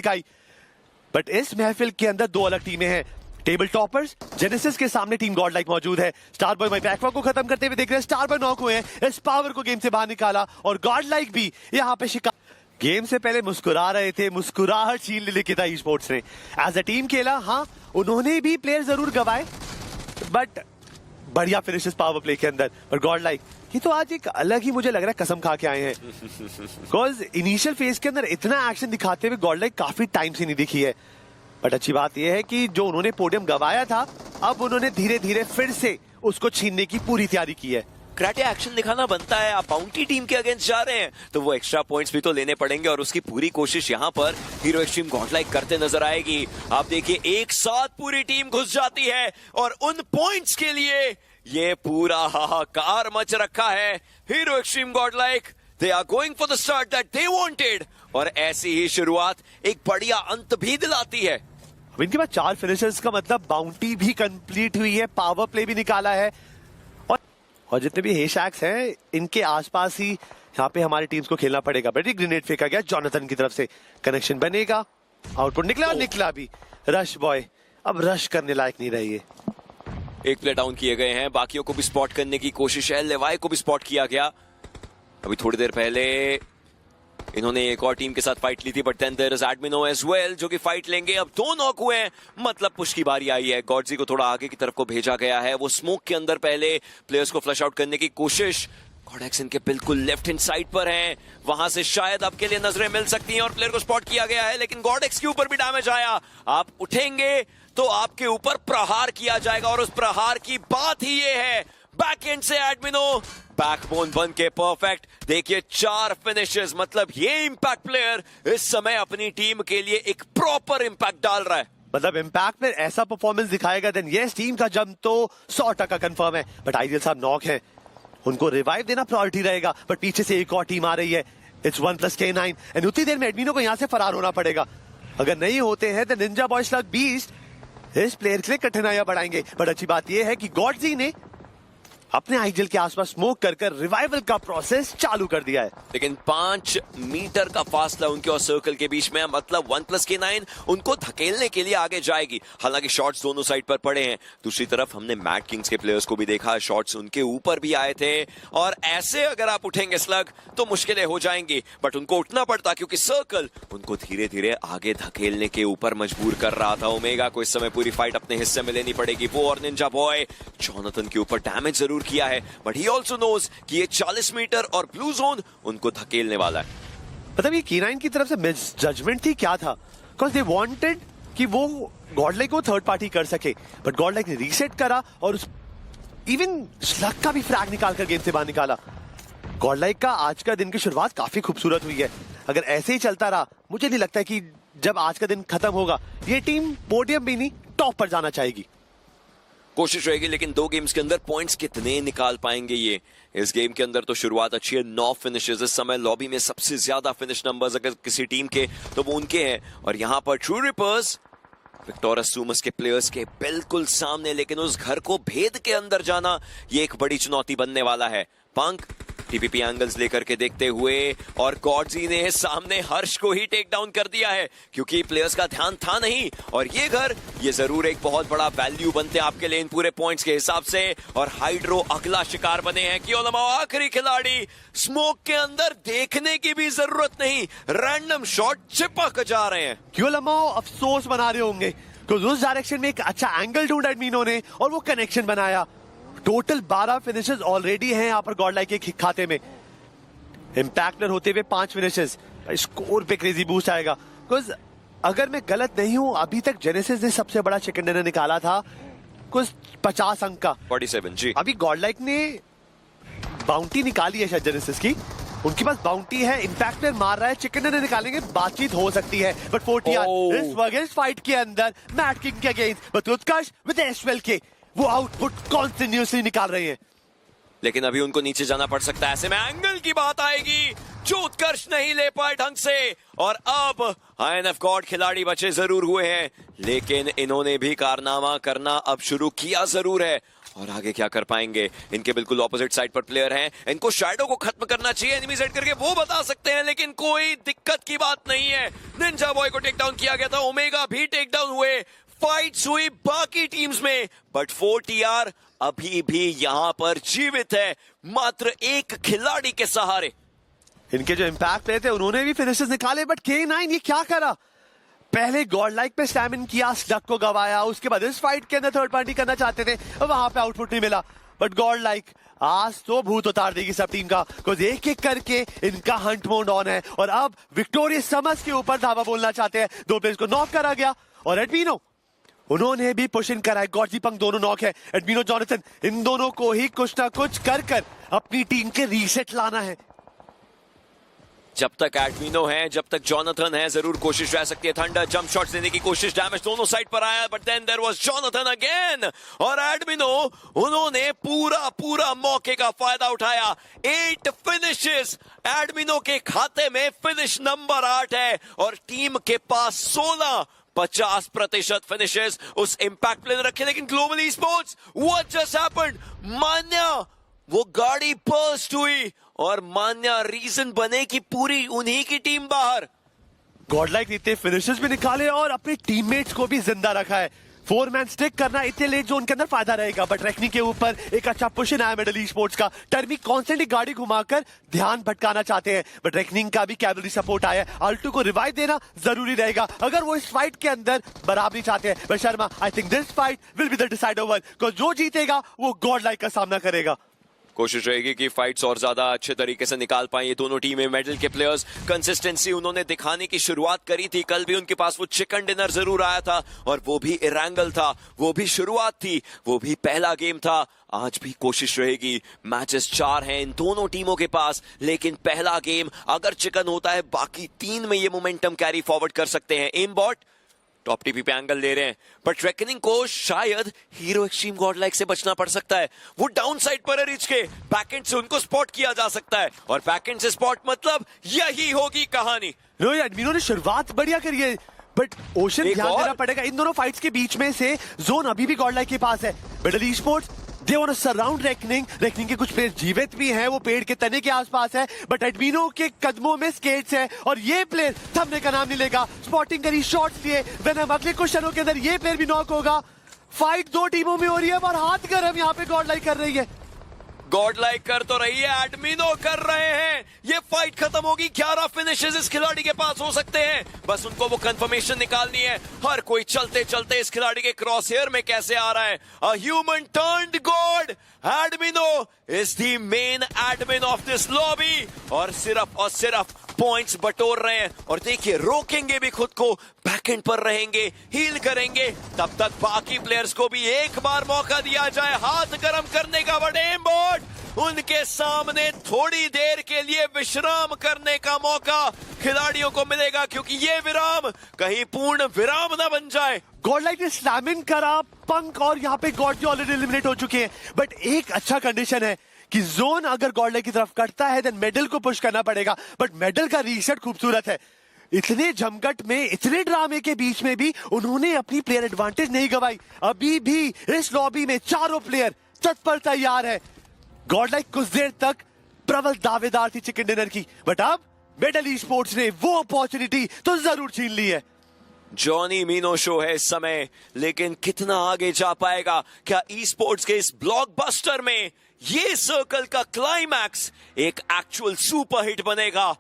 दिखाई। बट इस महफिल के अंदर दो अलग टीमें हैं। टेबल टॉपर्स जेनेसिस के सामने टीम गॉड लाइक मौजूद है। स्टार बॉय बैकवा को खत्म करते हुए देख रहे हैं। स्टार बॉय नॉक हुए हैं, इस पावर को गेम से बाहर निकाला और गॉड लाइक भी यहाँ पे शिकार। गेम से पहले मुस्कुरा रहे थे, मुस्कुराहट छीन ली था ई स्पोर्ट्स ने। एज अ टीम खेला, हाँ उन्होंने भी प्लेयर जरूर गवाए बट बढ़िया फिनिशेस पावर प्ले के अंदर। पर गॉड लाइक ये तो आज एक अलग ही मुझे लग रहा है कसम खा के आए हैं। बिकॉज इनिशियल फेज के अंदर इतना एक्शन दिखाते हुए गॉड लाइक काफी टाइम से नहीं दिखी है। बट अच्छी बात यह है कि जो उन्होंने पोडियम गवाया था, अब उन्होंने धीरे धीरे फिर से उसको छीनने की पूरी तैयारी की है। क्राटे एक्शन दिखाना बनता है। आप बाउंटी टीम के अगेंस्ट जा रहे हैं तो वो एक्स्ट्रा पॉइंट्स भी तो लेने पड़ेंगे और उसकी पूरी कोशिश यहाँ पर हीरो एक्सट्रीम गॉडलाइक करते नजर आएगी। आप देखिए एक साथ पूरी टीम घुस जाती है और उन पॉइंट्स के लिए ये पूरा हाहाकार मच रखा है। Hero extreme godlike they are going for the start that they wanted और ऐसी ही शुरुआत एक बढ़िया अंत भी दिलाती है। इनके बाद 4 फिनिशर्स का मतलब बाउंटी भी कंप्लीट हुई है, पावर प्ले भी निकाला है और जितने भी हेशैक्स हैं इनके आसपास ही यहाँ पे हमारी टीम्स को खेलना पड़ेगा। बट ग्रेनेड फेंका गया जॉनथन की तरफ से, कनेक्शन बनेगा, आउटपुट निकला और निकला भी। रश बॉय अब रश करने लायक नहीं रही है। एक प्ले डाउन किए गए हैं, बाकियों को भी स्पॉट करने की कोशिश है। लेवाई को भी स्पॉट किया गया। अभी थोड़ी देर पहले इन्होंने एक और टीम के साथ फाइट ली थी but then there is Admino as well जो कि फाइट लेंगे। अब 2 नॉक हुए हैं, मतलब पुश की बारी आई है। गॉडजी को थोड़ा आगे की तरफ को भेजा गया है। वो स्मोक के अंदर पहले प्लेयर्स को फ्लश आउट करने की कोशिश। गॉडेक्स इनके बिल्कुल लेफ्ट हैंड साइड पर हैं, वहां से शायद आपके लिए नजरें मिल सकती हैं और प्लेयर को स्पॉट किया गया है लेकिन गॉडेक्स के ऊपर भी डैमेज आया। आप उठेंगे तो आपके ऊपर प्रहार किया जाएगा और उस प्रहार की बात ही ये है। बैक एंड से एडमिनो बैकबोन बन के परफेक्ट। देखिए 4 फिनिशेस, मतलब ये इंपैक्ट प्लेयर इस समय अपनी टीम के लिए एक प्रॉपर इंपैक्ट डाल रहा है। मतलब इंपैक्ट में ऐसा परफॉर्मेंस दिखाएगा देन यस टीम का जंप तो 100% कंफर्म है। बट आइडियल साहब नॉक है, उनको रिवाइव देना प्रायोरिटी रहेगा। बट पीछे से एक और टीम आ रही है, इट्स 1+K9 एंड उतनी देर में एडमिनो को यहां से फरार होना पड़ेगा। अगर नहीं होते हैं तो निंजा बॉय स्लग बीस्ट इस प्लेयर के लिए कठिनाइयां बढ़ाएंगे। बट अच्छी बात यह है कि गॉडजी ने अपने आइडियल के आसपास स्मोक कर रिवाइवल का प्रोसेस चालू कर दिया है। लेकिन 5 मीटर का फासला उनके और सर्कल के बीच में, मतलब 1+K9 उनको धकेलने के लिए आगे जाएगी। हालांकि शॉट्स दोनों साइड पर पड़े हैं। दूसरी तरफ हमने मैड किंग्स के प्लेयर्स को भी देखा, शॉट्स उनके ऊपर भी आए थे और ऐसे अगर आप उठेंगे स्लग तो मुश्किलें हो जाएंगी। बट उनको उठना पड़ता क्योंकि सर्कल उनको धीरे धीरे आगे धकेलने के ऊपर मजबूर कर रहा था। ओमेगा को इस समय पूरी फाइट अपने हिस्से में लेनी पड़ेगी। वो और निंजा बॉय जॉनथन के ऊपर डैमेज जरूर किया है बट ही आल्सो नोज कि ये 40 मीटर और ब्लू जोन उनको धकेलने वाला है। मतलब ये K9 की तरफ से मिस जजमेंट थी, क्या था? बिकॉज दे वांटेड कि वो गॉडलाइक को थर्ड पार्टी कर सके बट गॉडलाइक ने रीसेट करा और उस इवन स्लग का भी फ्रैग निकाल कर गेम से बाहर निकाला। गॉडलाइक का आज का दिन की शुरुआत काफी खूबसूरत हुई है। अगर ऐसे ही चलता रहा मुझे नहीं लगता कि जब आज का दिन खत्म होगा ये टीम पोडियम भी नहीं टॉप पर जाना चाहेगी। कोशिश रहेगी लेकिन 2 गेम्स के अंदर पॉइंट्स कितने निकाल पाएंगे ये। इस गेम के अंदर तो शुरुआत अच्छी है, 9 फिनिशेस। इस समय लॉबी में सबसे ज्यादा फिनिश नंबर्स अगर किसी टीम के तो वो उनके हैं और यहाँ पर ट्रू रिपर्स विक्टोरस सुमस के प्लेयर्स के बिल्कुल सामने, लेकिन उस घर को भेद के अंदर जाना ये एक बड़ी चुनौती बनने वाला है। पंक टीपीपी एंगल्स लेकर के देखते हुए और गॉडजी ने सामने हर्ष को ही टेक डाउन कर दिया है क्योंकि प्लेयर्स का ध्यान था नहीं। और ये घर ये जरूर एक बहुत बड़ा वैल्यू बनते आपके लिए इन पूरे पॉइंट्स के हिसाब से। और हाइड्रो अगला शिकार बने हैं। क्योलमाओ आखिरी खिलाड़ी, स्मोक के अंदर देखने की भी जरूरत नहीं, रैंडम शॉट चिपक जा रहे हैं। क्योलमाओ अफसोस बना रहे होंगे क्योंकि उस डायरेक्शन में एक अच्छा एंगल ढूंढा एडमिनो ने और वो कनेक्शन बनाया। टोटल 12 फिनिशेस ऑलरेडी हैं यहाँ पर गॉडलाइक के खाते में। इंपैक्टर होते हुए 5 फिनिशेस, स्कोर पे क्रेजी बूस्ट आएगा। बिकॉज अगर मैं गलत नहीं हूं अभी तक जेनेसिस ने सबसे बड़ा चिकन डिनर निकाला था कुछ 50 अंक का, 47 जी। अभी गॉडलाइक ने बाउंटी निकाली है शायद जेनेसिस की, उनके पास बाउंटी है, इंपैक्टर मार रहा है, चिकन डिनर निकालेंगे, बातचीत हो सकती है। बट 40 इस वगैरह फाइट के अंदर मैट किंग के अगेंस्ट बट उत्कर्ष विद एसवेल के वो आउटपुट कॉन्टिन्यूसली निकाल रहे हैं। लेकिन अभी उनको नीचे जाना पड़ सकता है। ऐसे में एंगल की बात आएगी। जो उत्कर्ष नहीं ले पाए ढंग से। और अब INF गॉड खिलाड़ी बचे जरूर हुए हैं, लेकिन इन्होंने भी कारनामा करना अब शुरू किया जरूर है। और आगे क्या कर पाएंगे? इनके बिल्कुल ऑपोजिट साइड पर प्लेयर हैं, इनको शैडो को खत्म करना चाहिए, एनिमी सेट करके वो बता सकते हैं, लेकिन कोई दिक्कत की बात नहीं है। निंजा बॉय को टेक डाउन किया गया था, ओमेगा भी टेक डाउन हुए, फाइट्स हुई बाकी टीम्स में, बट 4TR अभी भी यहां पर जीवित है, मात्र एक खिलाड़ी के सहारे। इनके जो इंपैक्ट प्लेयर थे उन्होंने भी फिनिशेस निकाले, बट K9 ये क्या करा? पहले गॉड लाइक पे स्टैमिन किया, स्टक को गवाया, उसके बाद इस फाइट के अंदर थर्ड पार्टी करना चाहते थे, वहां पे आउटपुट नहीं मिला। बट गॉड लाइक आज तो भूत उतार देगी सब टीम का, कुछ एक एक करके इनका हंट मोड ऑन है। और अब विक्टोरियस समर्स के ऊपर धावा बोलना चाहते हैं। 2 प्लेयर्स को नॉक करा गया और एडमिनो उन्होंने भी पुश इन करा है। गॉडजी पंक दोनों नॉक है, एडमिनो जॉनथन, इन दोनों को ही कुछ ना कुछ कर अपनी टीम के रीसेट लाना है। जब तक एडमिनो है, जब तक जॉनथन है, जरूर कोशिश रह सकती है। थंडर जंप शॉट्स देने की कोशिश, डैमेज दोनों साइड पर आया, but then there was Jonathan again. और एडमिनो उन्होंने पूरा मौके का फायदा उठाया। 8 फिनिशेस एडमिनो के खाते में, फिनिश नंबर 8 है और टीम के पास 50% फिनिशेस उस इंपैक्ट प्ले ने रखे। लेकिन global e sports, what just happened? Manya वो गाड़ी बर्स्ट हुई और मान्या रीजन बने कि पूरी उन्हीं की टीम बाहर। गॉडलाइक ने इतने फिनिशेस भी निकाले और अपने टीममेट्स को भी जिंदा रखा है। 4 मैन स्टिक करना इतने लेट जोन के अंदर फायदा रहेगा, बट रेकनी के ऊपर एक अच्छा पुश इन आया मिडल ई स्पोर्ट्स का। टर्मी कॉन्स्टेंटली गाड़ी घुमाकर ध्यान भटकाना चाहते हैं, बट रेकनिंग का भी कैवलरी सपोर्ट आया है। आल्टू को रिवाइव देना जरूरी रहेगा अगर वो इस फाइट के अंदर बराबरी चाहते हैं। But Sharma, I think this fight will be the decider one, because जो जीतेगा वो गॉडलाइक का सामना करेगा। कोशिश रहेगी कि फाइट्स और ज्यादा अच्छे तरीके से निकाल पाए ये दोनों टीमें। मेडल के प्लेयर्स कंसिस्टेंसी उन्होंने दिखाने की शुरुआत करी थी। कल भी उनके पास वो चिकन डिनर जरूर आया था और वो भी इरैंगल था, वो भी शुरुआत थी, वो भी पहला गेम था। आज भी कोशिश रहेगी। मैचेस 4 हैं इन दोनों टीमों के पास, लेकिन पहला गेम अगर चिकन होता है, बाकी 3 में ये मोमेंटम कैरी फॉरवर्ड कर सकते हैं। एम बॉट टॉप टीपी पे एंगल ले रहे हैं, बट रेकनिंग को शायद हीरो एक्सट्रीम गॉडलाइक से बचना पड़ सकता है। वो डाउन साइड पर है रिच के, बैकएंड से उनको स्पॉट किया जा सकता है, और बैकएंड से स्पॉट मतलब यही होगी कहानी। रोहित एडमिनो ने शुरुआत बढ़िया करी है, बट ओशन ध्यान देना पड़ेगा। इन दोनों फाइट्स के बीच में से जोन अभी भी गॉडलाइक के पास है। Middle e sports they want to surround reckoning के कुछ प्लेयर जीवित भी हैं, वो पेड़ के तने के आसपास है, बट एडमिनो के कदमों में स्केट्स है और ये प्लेयर थमने का नाम नहीं लेगा। स्पॉटिंग करी, शॉट्स लिए, वेनम अगले क्वेश्चनों के अंदर ये प्लेयर भी नॉक होगा। फाइट 2 टीमों में हो रही है और हाथ गर्म यहाँ पे गॉडलाइक कर रही है। गॉडलाइक कर तो रही है, एडमिनो कर रहे हैं। ये फाइट खत्म होगी। 11 फिनिशेस इस खिलाड़ी के पास हो सकते हैं, बस उनको वो कंफर्मेशन निकालनी है। हर कोई चलते चलते इस खिलाड़ी के क्रॉस हेयर में कैसे आ रहा है। A human turned god, Admino is the main admin of this lobby, और सिर्फ पॉइंट्स बटोर रहे हैं। और देखिए, रोकेंगे भी खुद को, बैकएंड पर रहेंगे, हील करेंगे, तब तक बाकी प्लेयर्स को भी एक बार मौका दिया जाए हाथ गर्म करने का। बट एम बॉट उनके सामने थोड़ी देर के लिए विश्राम करने का मौका खिलाड़ियों को मिलेगा, क्योंकि ये विराम कहीं पूर्ण विराम ना बन जाए। गॉडलाइक ने स्लैमिंग करा, पंक और यहाँ पे गॉड जो ऑलरेडी एलिमिनेट हो चुके हैं, बट एक अच्छा कंडीशन है कि जोन अगर गॉडलाइक की तरफ कटता है, देन मेडल को पुश करना पड़ेगा। बट मेडल का रीसेट खूबसूरत है। इतने जमघट में, इतने ड्रामे के बीच में भी उन्होंने अपनी प्लेयर एडवांटेज नहीं गवाई। अभी भी इस लॉबी में चारों प्लेयर तत्पर तैयार है। गॉडलाइक कुछ देर तक प्रबल दावेदार थी चिकन डिनर की, बट अब मेडल ई स्पोर्ट्स ने वो अपॉर्चुनिटी तो जरूर छीन ली है। जॉनी मीनो शो है इस समय, लेकिन कितना आगे जा पाएगा? क्या ई स्पोर्ट्स के इस ब्लॉकबस्टर में ये सर्कल का क्लाइमैक्स एक एक्चुअल सुपर हिट बनेगा?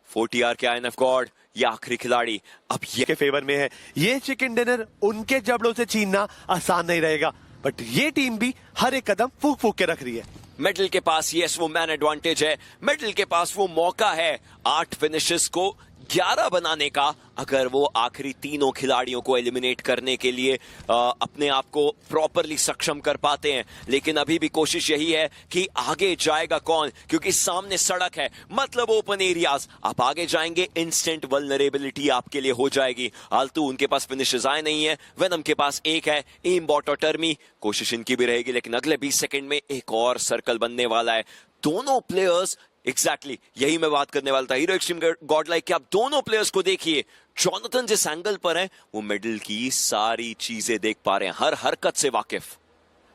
4TR के INF गॉड, ये आखिरी खिलाड़ी अब ये के फेवर में है। ये चिकन डिनर उनके जबड़ों से छीनना आसान नहीं रहेगा, बट ये टीम भी हर एक कदम फूक फूक के रख रही है। मेडल के पास यस वो मैन एडवांटेज है, मेडल के पास वो मौका है 8 फिनिशेस को 11 बनाने का, अगर वो आखिरी तीनों खिलाड़ियों को एलिमिनेट करने के लिए अपने आप को प्रॉपरली सक्षम कर पाते हैं। लेकिन अभी भी कोशिश यही है कि आगे जाएगा कौन, क्योंकि सामने सड़क है, मतलब ओपन एरियाज। आप आगे जाएंगे, इंस्टेंट वल्नरेबिलिटी आपके लिए हो जाएगी। आल्तू उनके पास फिनिशेस आए नहीं है, वेनम के पास एक है, एम बॉट और टर्मी कोशिश इनकी भी रहेगी, लेकिन अगले 20 सेकंड में एक और सर्कल बनने वाला है। दोनों प्लेयर्स एग्जैक्टली यही मैं बात करने वाला था। हीरो एक्सट्रीम गॉडलाइक के आप दोनों प्लेयर्स को देखिए, जॉनथन जिस एंगल पर है वो मिडिल की सारी चीजें देख पा रहे हैं, हर हरकत से वाकिफ।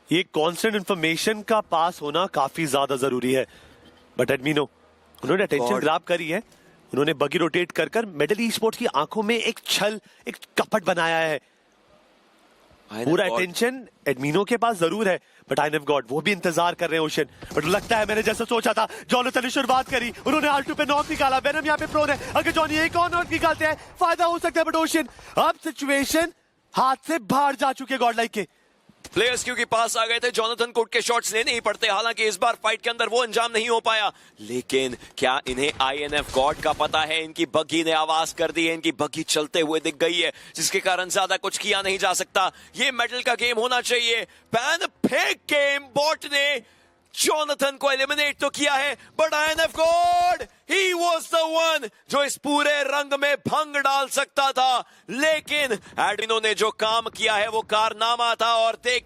ये कांस्टेंट इंफॉर्मेशन का पास होना काफी ज्यादा जरूरी है। बट एडमिनो उन्होंने अटेंशन God. ग्रैब करी है, उन्होंने बगी रोटेट कर कर मिडिल ई स्पोर्ट्स की आंखों में एक छल, एक कपट बनाया है। पूरा अटेंशन एडमिनो के पास जरूर है, बट आई नेव गॉड वो भी इंतजार कर रहे हैं ओशन। बट लगता है मैंने जैसा सोचा था, जॉनथन ने शुरुआत करी, उन्होंने R2 पे नॉक निकाला, वेनम यहाँ पे प्रोन है, अगर जॉनी एक और नॉक निकालते हैं फायदा हो सकता है। बट ओशन अब सिचुएशन हाथ से बाहर जा चुके गॉडलाइक के। प्लेयर्स क्योंकि पास आ गए थे, जॉनथन को उठ के शॉट्स लेने ही पड़ते। हालांकि इस बार फाइट के अंदर वो अंजाम नहीं हो पाया, लेकिन क्या इन्हें INF गॉड का पता है? इनकी बग्गी ने आवाज कर दी है, इनकी बग्गी चलते हुए दिख गई है, जिसके कारण ज्यादा कुछ किया नहीं जा सकता। ये मेडल का गेम होना चाहिए। पैन फेक गेम, बॉट ने जॉनथन को एलिमिनेट तो किया है, but INF God he was the one जो इस पूरे रंग में भंग डाल सकता था। लेकिन एडमिनो ने जो काम किया है वो कारनामा था, और देखते